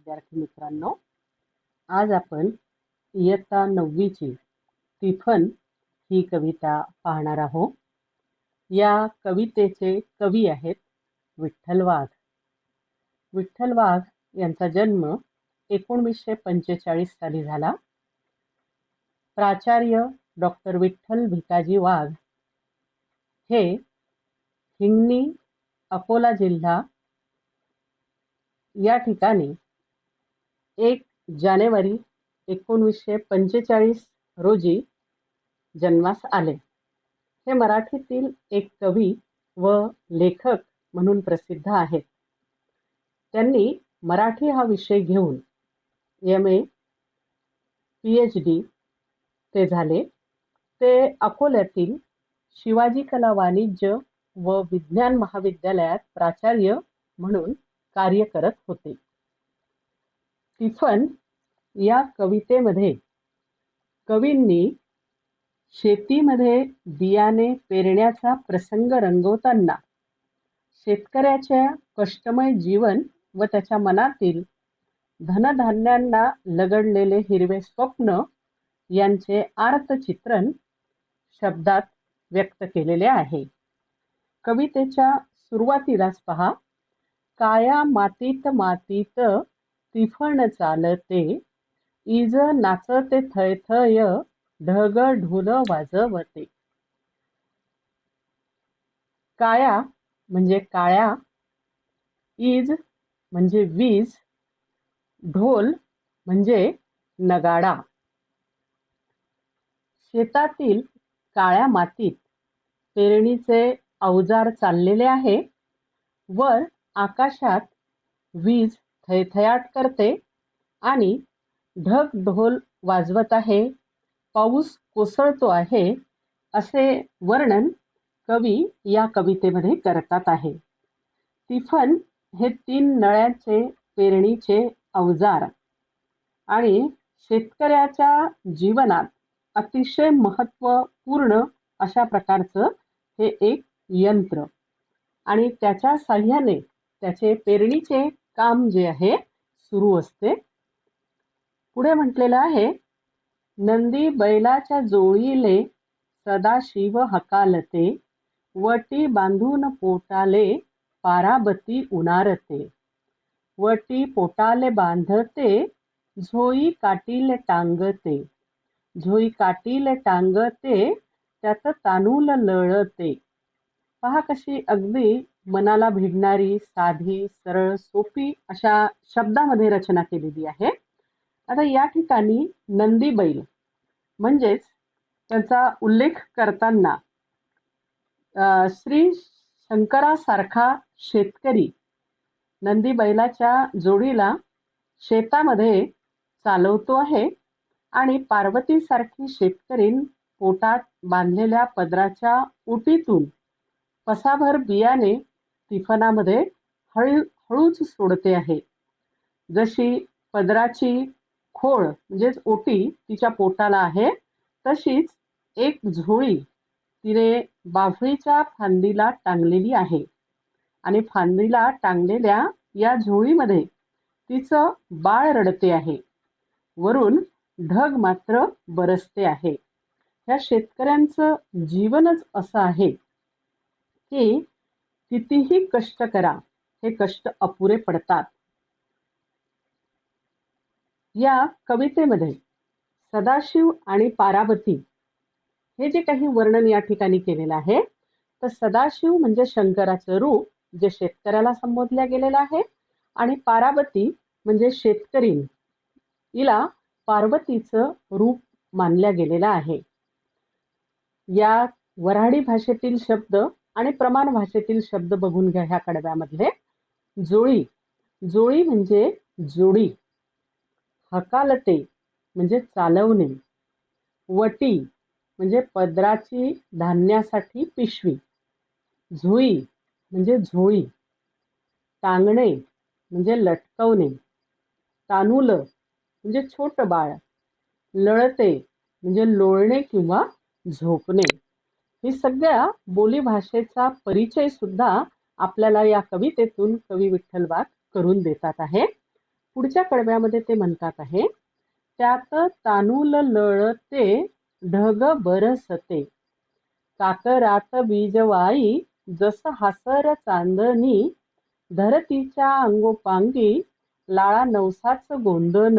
विद्यार्थी मित्रांनो, आज आपण इयत्ता 9वीची तिफन ही कविता पाहणार आहोत. या कवितेचे कवी आहेत विठ्ठल वाघ. विठ्ठल वाघ यांचा जन्म 1945 साली झाला. प्राचार्य डॉक्टर विठ्ठल भिकाजी वाघ हे हिंगणी, अकोला जिल्हा या ठिकाणी 1 जानेवारी 1945 रोजी जन्मास आले. हे मराठीतील एक कवी व लेखक म्हणून प्रसिद्ध आहेत. त्यांनी मराठी हा विषय घेऊन MA, PhD ते झाले. ते अकोल्यातील शिवाजी कला वाणिज्य व विज्ञान महाविद्यालयात प्राचार्य म्हणून कार्य करत होते. तिफन या कवितेमध्ये कवींनी शेतीमध्ये बियाणे पेरण्याचा प्रसंग रंगवताना शेतकऱ्याच्या कष्टमय जीवन व त्याच्या मनातील धनधान्यांना लगडलेले हिरवे स्वप्न यांचे आर्त चित्रण शब्दात व्यक्त केलेले आहे. कवितेच्या सुरुवातीलाच पहा, काया मातीत मातीत तिफण चालते, इज नाचते थयथय ढग ढोल वाजवते. काया म्हणजे काळ्या, इज म्हणजे वीज, ढोल म्हणजे नगाडा. शेतातील काळ्या मातीत पेरणीचे अवजार चाललेले आहे. वर आकाशात वीज थैथयाट करते आणि ढग ढोल वाजवत आहे, पाऊस कोसळतो आहे, असे वर्णन कवी या कवितेमध्ये करतात आहे. तिफन हे 3 नळ्याचे पेरणीचे अवजार आणि शेतकऱ्याच्या जीवनात अतिशय महत्त्वपूर्ण अशा प्रकारचं हे एक यंत्र आणि त्याच्या साह्याने त्याचे पेरणीचे काम जे आहे सुरू असते. पुढे म्हटलेलं आहे, नंदी बैलाच्या जोळीले सदाशिव हकालते, वटी बांधून पोटाले पाराबती उनारते. वटी पोटाले बांधते, झोई काटीले टांगते. झोई काटीले टांगते, त्यात तांदूळ लळते. पहा कशी अगदी मनाला भिडणारी साधी सरळ सोपी अशा शब्दामध्ये रचना केलेली आहे. आता या ठिकाणी नंदी बैल म्हणजेच त्यांचा उल्लेख करताना श्री शंकरासारखा शेतकरी नंदी बैलाच्या जोडीला शेतामध्ये चालवतो आहे आणि पार्वतीसारखी शेतकरीण पोटात बांधलेल्या पदराच्या उटीतून पसाभर बियाणे तिफनामध्ये हळूच सोडते आहे. जशी पदराची खोळ म्हणजेच ओटी तिच्या पोटाला आहे, तशीच एक झोळी तिने बाभळीच्या फांदीला टांगलेली आहे आणि फांदीला टांगलेल्या या झोळीमध्ये तिचं बाळ रडते आहे. वरून ढग मात्र बरसते आहे. ह्या शेतकऱ्यांचं जीवनच असं आहे की कितीही कष्ट करा, हे कष्ट अपुरे पडतात. या कवितेमध्ये सदाशिव आणि पार्वती हे जे काही वर्णन या ठिकाणी केलेलं आहे, तर सदाशिव म्हणजे शंकराचं रूप जे शेतकऱ्याला संबोधल्या गेलेलं आहे आणि पार्वती म्हणजे शेतकरीण, हिला पार्वतीचं रूप मानल्या गेलेलं आहे. या वऱ्हाडी भाषेतील शब्द आणि प्रमाण भाषेतील शब्द बघून घ्या. ह्या कडव्यामधले जोळी, जोळी म्हणजे जोडी. हकालते म्हणजे चालवणे. वटी म्हणजे पदराची धान्यासाठी पिशवी. झोळी म्हणजे झोळी. टांगणे म्हणजे लटकवणे. तानुल म्हणजे छोट बाळ. लळते म्हणजे लोळणे किंवा झोपणे. ही सगळ्या बोलीभाषेचा परिचय सुद्धा आपल्याला या कवितेतून कवी विठ्ठल वाघ करून देतात आहे. पुढच्या कडव्यामध्ये ते म्हणतात आहे, त्यात तांदूळ लळते ढग बरसते, काकरात बीजवाई जस हासर चांदणी, धरतीच्या अंगोपांगी लाळा नवसाच गोंदन,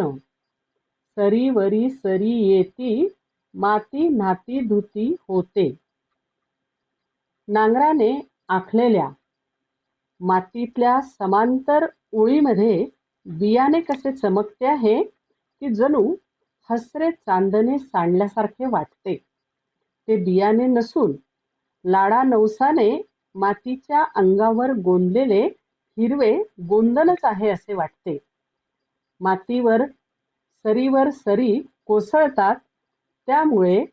सरीवरी सरी येती माती नाती धुती होते. नांगराने आखलेल्या मातीतल्या समांतर ओळीमध्ये बियाणे कसे चमकते आहे की जणू हसरे चांदणे सांडल्यासारखे वाटते. ते बियाणे नसून लाडा नवसाने मातीच्या अंगावर गोंदलेले हिरवे गोंदनच आहे असे वाटते. मातीवर सरीवर सरी कोसळतात, त्यामुळे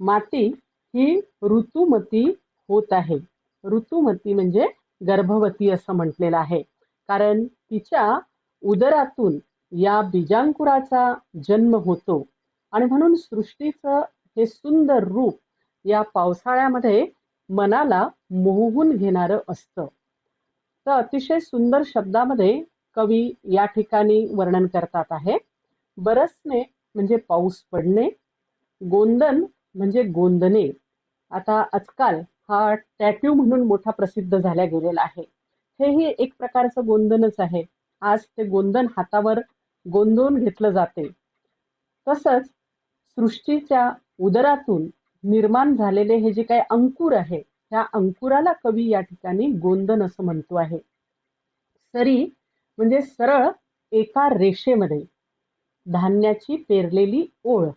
माती ही ऋतुमती होत आहे. ऋतुमती म्हणजे गर्भवती असं म्हटलेलं आहे, कारण तिच्या उदरातून या बीजांकुराचा जन्म होतो आणि म्हणून सृष्टीचं हे सुंदर रूप या पावसाळ्यामध्ये मनाला मोहून घेणारं असतं. तर अतिशय सुंदर शब्दामध्ये कवी या ठिकाणी वर्णन करतात आहे. बरसणे म्हणजे पाऊस पडणे, गोंदन म्हणजे गोंदणे. आता आजकाल हा टॅटू म्हणून मोठा प्रसिद्ध झाला गेलेला आहे. हेही एक प्रकारचं गोंदनच आहे. आज ते गोंदन हातावर गोंदवून घेतलं जाते. तसंच सृष्टीच्या उदरातून निर्माण झालेले हे जे काही अंकुर आहे, त्या अंकुराला कवी या ठिकाणी गोंदन असं म्हणतो आहे. सरी म्हणजे सरळ एका रेषेमध्ये धान्याची पेरलेली ओळ.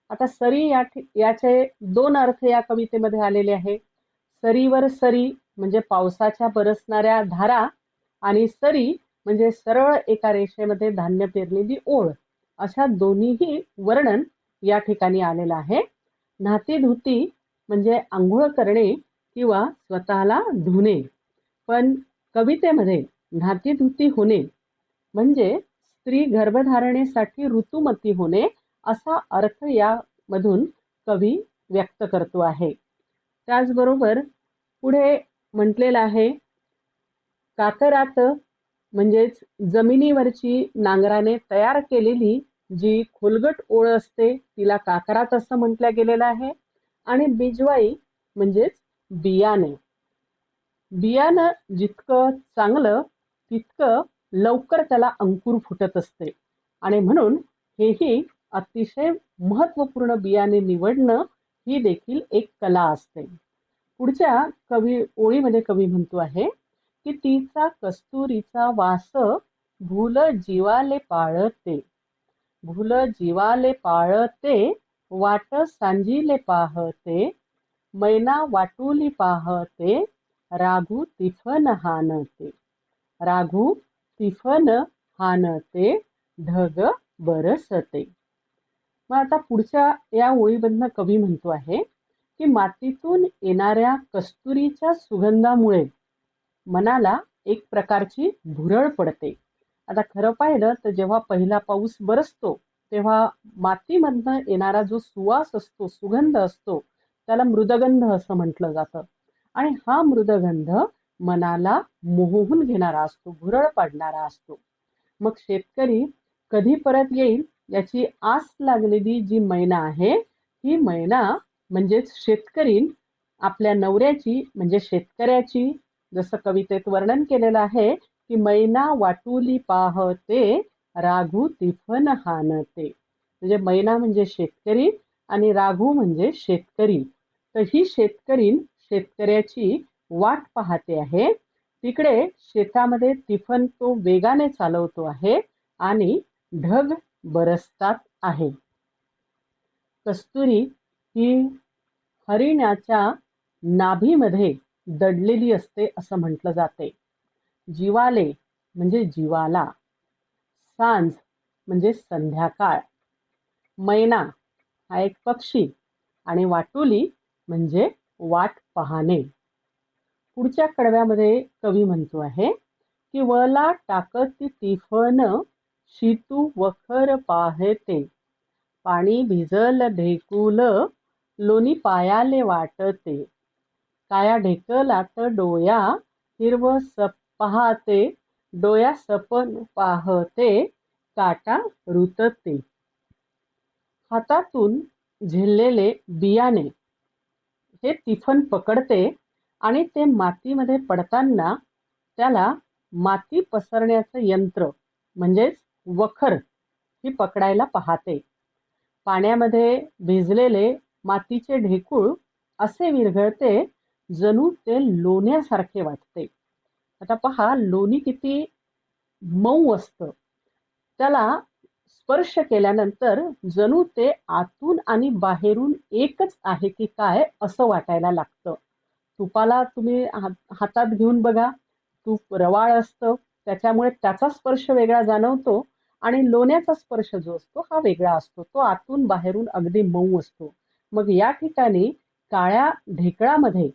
आता सरी याचे दोन अर्थ या कवितेमध्ये आलेले आहे. सरीवर सरी म्हणजे पावसाच्या बरसणाऱ्या धारा, आणि सरी म्हणजे सरळ एका रेषेमध्ये धान्य पेरलेली ओळ. अशा दोन्हीही वर्णन या ठिकाणी आलेलं आहे. न्हाती धुती म्हणजे आंघोळ करणे किंवा स्वतःला धुणे. पण कवितेमध्ये न्हाती धुती होणे म्हणजे स्त्री गर्भधारणेसाठी ऋतुमती होणे असा अर्थ यामधून कवी व्यक्त करतो आहे. त्याचबरोबर पुढे म्हटलेलं आहे, काकरात म्हणजेच जमिनीवरची नांगराने तयार केलेली जी खोलगट ओळ असते तिला काकरात असं म्हटलं गेलेलं आहे. आणि बीजवाई म्हणजेच बियाणे. बियाणं जितकं चांगलं तितकं लवकर त्याला अंकुर फुटत असते आणि म्हणून हेही अतिशय महत्त्वपूर्ण बियाणे निवडणं ही देखील एक कला असते. पुढच्या ओळीमध्ये कवी म्हणतो आहे की तिचा कस्तुरीचा वास भूल जीवाले पाळते, भूल जीवाले पाळते, वाट सांजिले पाहते, मैना वाटुली पाहते, राघू तिफन हानते, राघू तिफन हानते, ढग बरसते. मग आता पुढच्या या ओळीबद्दल कवी म्हणतो आहे की मातीतून येणाऱ्या कस्तुरीच्या सुगंधामुळे मनाला एक प्रकारची भुरळ पडते. आता खरं पाहिलं तर जेव्हा पहिला पाऊस बरसतो तेव्हा मातीमधनं येणारा जो सुवास असतो, सुगंध असतो, त्याला मृदगंध असं म्हटलं जातं. आणि हा मृदगंध मनाला मोहून घेणारा असतो, भुरळ पाडणारा असतो. मग शेतकरी कधी परत येईल याची आस लागलेली जी मैना आहे, ही मैना म्हणजेच शेतकरी आपल्या नवऱ्याची म्हणजे शेतकऱ्याची, जसं कवितेत वर्णन केलेलं आहे की मैना वाटुली पाहते, राघू तिफन हानते. म्हणजे मैना म्हणजे शेतकरी आणि राघू म्हणजे शेतकरी. तर ही शेतकऱ्याची वाट पाहते आहे. तिकडे शेतामध्ये तिफन तो वेगाने चालवतो आहे आणि ढग बरसतात आहे. कस्तुरी ही हरिणाच्या नाभीमध्ये दडलेली असते असं म्हटलं जाते. जीवाले म्हणजे जीवाला, सांज म्हणजे संध्याकाळ, मैना हा एक पक्षी आणि वाटुली म्हणजे वाट पाहणे. पुढच्या कडव्यामध्ये कवी म्हणतो आहे की वला टाकती तिफन शीतू वखर पाहते, पाणी भिजल ढेकुल लोणी पायाले वाटते, काया ढेकलात डोया हिरव सप पाहते, डोया सपन पाहते, काटा रुतते. हातातून झेललेले बियाणे हे तिफन पकडते आणि ते मातीमध्ये पडताना त्याला माती पसरण्याचं यंत्र म्हणजेच वखर ही पकडायला पाहते. पाण्यामध्ये भिजलेले मातीचे ढेकूळ असे विरघळते जणू ते लोण्यासारखे वाटते. आता पहा, लोणी किती मऊ असतं. त्याला स्पर्श केल्यानंतर जणू ते आतून आणि बाहेरून एकच आहे की काय असं वाटायला लागतं. तुपाला तुम्ही हातात घेऊन बघा, तूप रवाळ असतं, त्याच्यामुळे त्याचा स्पर्श वेगळा जाणवतो आणि लोण्याचा स्पर्श जो असतो हा वेगळा असतो. तो आतून बाहेरून अगदी मऊ असतो. मग या ठिकाणी काळ्या ढेकळामध्ये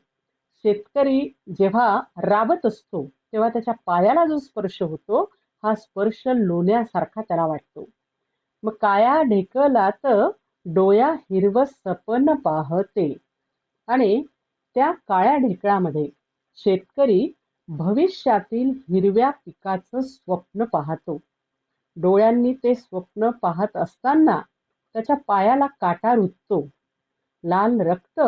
शेतकरी जेव्हा राबत असतो तेव्हा त्याच्या पायाला जो स्पर्श होतो हा स्पर्श लोण्यासारखा त्याला वाटतो. मग काया ढेकळात डोया हिरवं सपन पाहते. आणि त्या काळ्या ढेकळामध्ये शेतकरी भविष्यातील हिरव्या पिकाचं स्वप्न पाहतो. डोळ्यांनी ते स्वप्न पाहत असताना त्याच्या पायाला काटा रुततो. लाल रक्त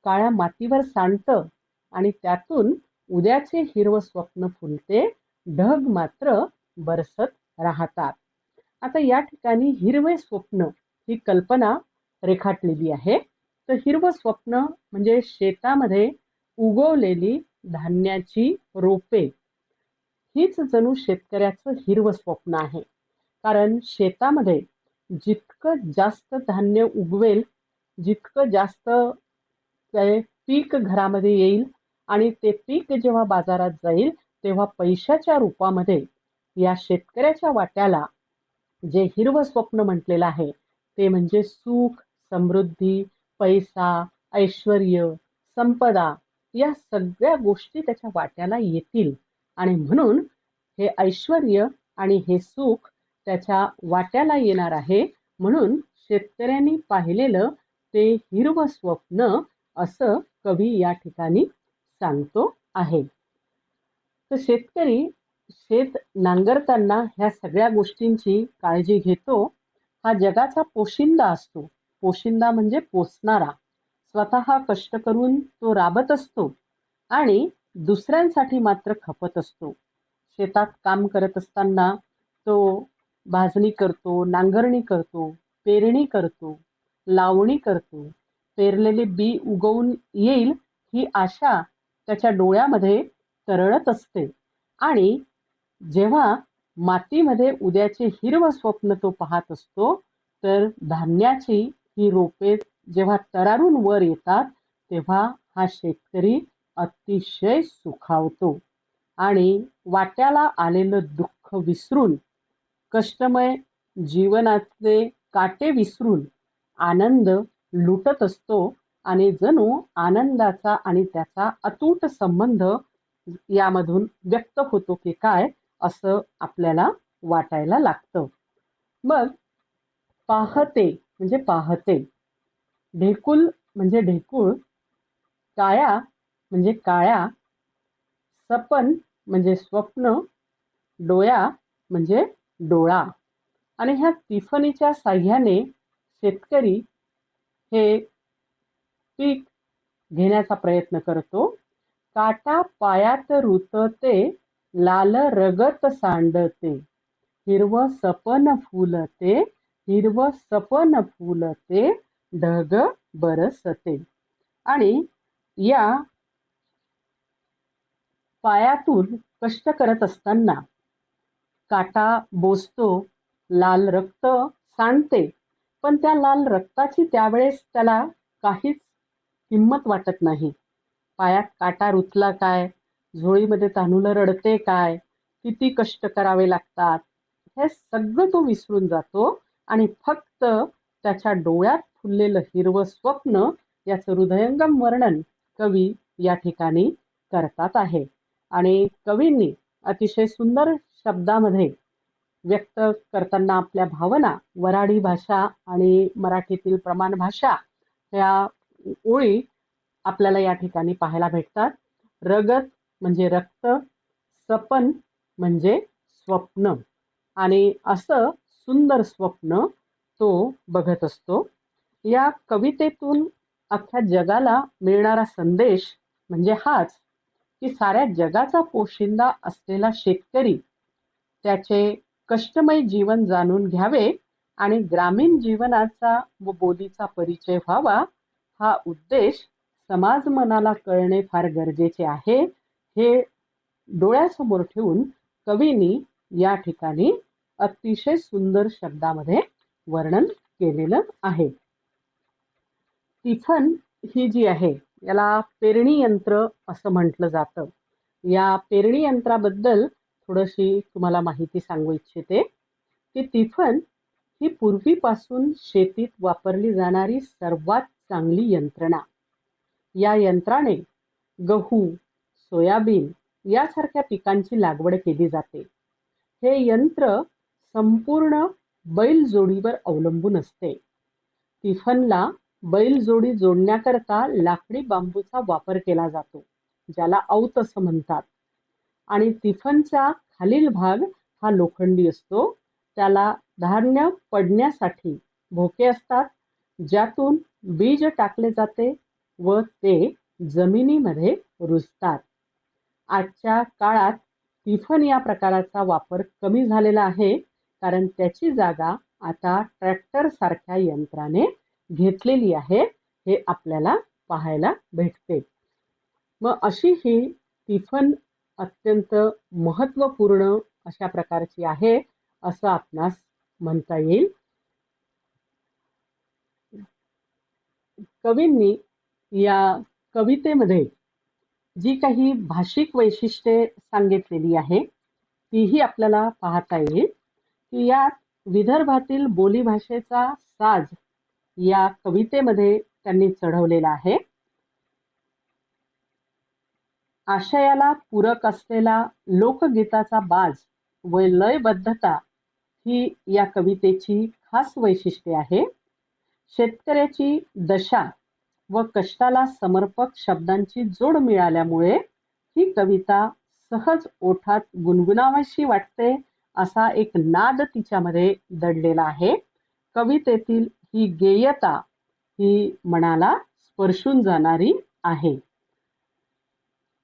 काळ्या मातीवर सांडतं आणि त्यातून उद्याचे हिरवं स्वप्न फुलते. ढग मात्र बरसत राहतात. आता या ठिकाणी हिरवे स्वप्न ही कल्पना रेखाटलेली आहे. तर हिरवं स्वप्न म्हणजे शेतामध्ये उगवलेली धान्याची रोपे हीच जणू शेतकऱ्याचं हिरवं स्वप्न आहे. कारण शेतामध्ये जितकं जास्त धान्य उगवेल, जितकं जास्त पीक घरामध्ये येईल आणि ते पीक जेव्हा बाजारात जाईल तेव्हा पैशाच्या रूपामध्ये या शेतकऱ्याच्या वाट्याला जे हिरवं स्वप्न म्हटलेलं आहे ते म्हणजे सुख, समृद्धी, पैसा, ऐश्वर्य, संपदा या सगळ्या गोष्टी त्याच्या वाट्याला येतील. आणि म्हणून हे ऐश्वर्य आणि हे सुख त्याच्या वाट्याला येणार आहे. म्हणून शेतकऱ्यांनी पाहिलेलं ते हिरवं स्वप्न असं कवी या ठिकाणी सांगतो आहे. तर शेतकरी शेत नांगरताना ह्या सगळ्या गोष्टींची काळजी घेतो. हा जगाचा पोशिंदा असतो. पोशिंदा म्हणजे पोसणारा. स्वतः कष्ट करून तो राबत असतो आणि दुसऱ्यांसाठी मात्र खपत असतो. शेतात काम करत असताना तो भाजणी करतो, नांगरणी करतो, पेरणी करतो, लावणी करतो. पेरलेले बी उगवून येईल ही आशा त्याच्या डोळ्यामध्ये तरळत असते. आणि जेव्हा मातीमध्ये उद्याचे हिरवं स्वप्न तो पाहत असतो तर धान्याची ही रोपे जेव्हा तरारून वर येतात तेव्हा हा शेतकरी अतिशय सुखावतो आणि वाट्याला आलेलं दुःख विसरून, कष्टमय जीवनाचे काटे विसरून आनंद लुटत असतो. आणि जणू आनंदाचा आणि त्याचा अतूट संबंध यामधून व्यक्त होतो की काय असं आपल्याला वाटायला लागतं. मग पाहते म्हणजे पाहते, ढेकुल म्हणजे ढेकूळ, काया म्हणजे काळ्या, सपन म्हणजे स्वप्न, डोया म्हणजे डोळा. आणि ह्या तिफनीच्या साह्याने शेतकरी हे पीक घेण्याचा प्रयत्न करतो. काटा पायात रुतते, लाल रगत सांडते, हिरवं सपन फुलते, हिरवं सपन फुलते, ढग बरसते. आणि या पायातून कष्ट करत असताना काटा बोसतो, लाल रक्त सांडते, पण त्या लाल रक्ताची त्यावेळेस त्याला काहीच किंमत वाटत नाही. पायात काटा रुतला काय, झोळीमध्ये तान्हुलं रडते काय, किती कष्ट करावे लागतात, हे सगळं तो विसरून जातो आणि फक्त त्याच्या डोळ्यात फुललेलं हिरवं स्वप्न याचं हृदयंगम वर्णन कवी या ठिकाणी करतात आहे. आणि कवींनी अतिशय सुंदर शब्दामध्ये व्यक्त करताना आपल्या भावना वऱ्हाडी भाषा आणि मराठीतील प्रमाण भाषा या ओळी आपल्याला या ठिकाणी पाहायला भेटतात. रगत म्हणजे रक्त, सपन म्हणजे स्वप्न. आणि असं सुंदर स्वप्न तो बघत असतो. या कवितेतून अख्ख्या जगाला मिळणारा संदेश म्हणजे हाच, की साऱ्या जगाचा पोशिंदा असलेला शेतकरी त्याचे कष्टमय जीवन जाणून घ्यावे आणि ग्रामीण जीवनाचा व बोलीचा परिचय व्हावा, हा उद्देश समाज मनाला कळणे फार गरजेचे आहे, हे डोळ्यासमोर ठेवून कवींनी या ठिकाणी अतिशय सुंदर शब्दामध्ये वर्णन केलेलं आहे. तिफन ही जी आहे याला पेरणी यंत्र असं म्हटलं जातं. या पेरणी यंत्राबद्दल थोडीशी तुम्हाला माहिती सांगू इच्छिते, की तिफन ही पूर्वीपासून शेतीत वापरली जाणारी सर्वात चांगली यंत्रणा. या यंत्राने गहू, सोयाबीन यासारख्या पिकांची लागवड केली जाते. हे यंत्र संपूर्ण बैलजोडीवर अवलंबून असते. तिफनला बैलजोडी जोडण्याकरता लाकडी बांबूचा वापर केला जातो, ज्याला औत असं म्हणतात. आणि तिफनचा खालील भाग हा लोखंडी असतो. त्याला धान्य पडण्यासाठी भोके असतात, ज्यातून बीज टाकले जाते व ते जमिनीमध्ये रुजतात. आजच्या काळात तिफन या प्रकाराचा वापर कमी झालेला आहे, कारण त्याची जागा आता ट्रॅक्टर सारख्या यंत्राने घेतलेली आहे, हे आपल्याला पाहायला भेटते. मग अशी ही तिफन अत्यंत महत्त्वपूर्ण अशा प्रकारची आहे असं आपणास म्हणता येईल. कवींनी या कवितेमध्ये जी काही भाषिक वैशिष्ट्ये सांगितलेली आहे तीही आपल्याला पाहता येईल, की यात विदर्भातील बोलीभाषेचा साज या कवितेमध्ये त्यांनी चढवलेला आहे. आशयाला पूरक असलेला लोकगीताचा बाज व लयबद्धता ही या कवितेची खास वैशिष्ट्ये आहे. शेतकऱ्याची दशा व कष्टाला समर्पक शब्दांची जोड मिळाल्यामुळे ही कविता सहज ओठात गुणगुणावीशी वाटते, असा एक नाद तिच्यामध्ये दडलेला आहे. कवितेतील ही गेयता ही मनाला स्पर्शून जाणारी आहे.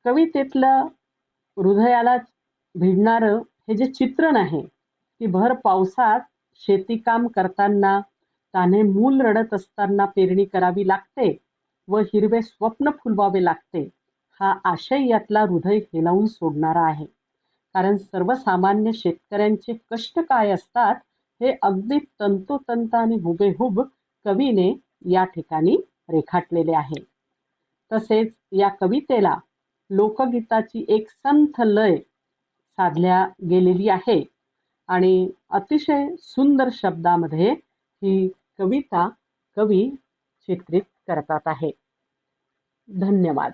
कवितेतलं हृदयाला भिडणारं हे जे चित्रण आहे, की भर पावसात शेतीकाम करताना तान्हे मूल रडत असताना पेरणी करावी लागते व हिरवे स्वप्न फुलवावे लागते, हा आशय यातला हृदय हेलावून सोडणारा आहे. कारण सर्वसामान्य शेतकऱ्यांचे कष्ट काय असतात हे अगदी तंतोतंत आणि हुबेहूब कवीने या ठिकाणी रेखाटलेले आहे. तसेच या कवितेला लोकगीताची एक संथ लय साधल्या गेलेली आहे आणि अतिशय सुंदर शब्दामध्ये ही कविता कवी चित्रित करतात आहे. धन्यवाद.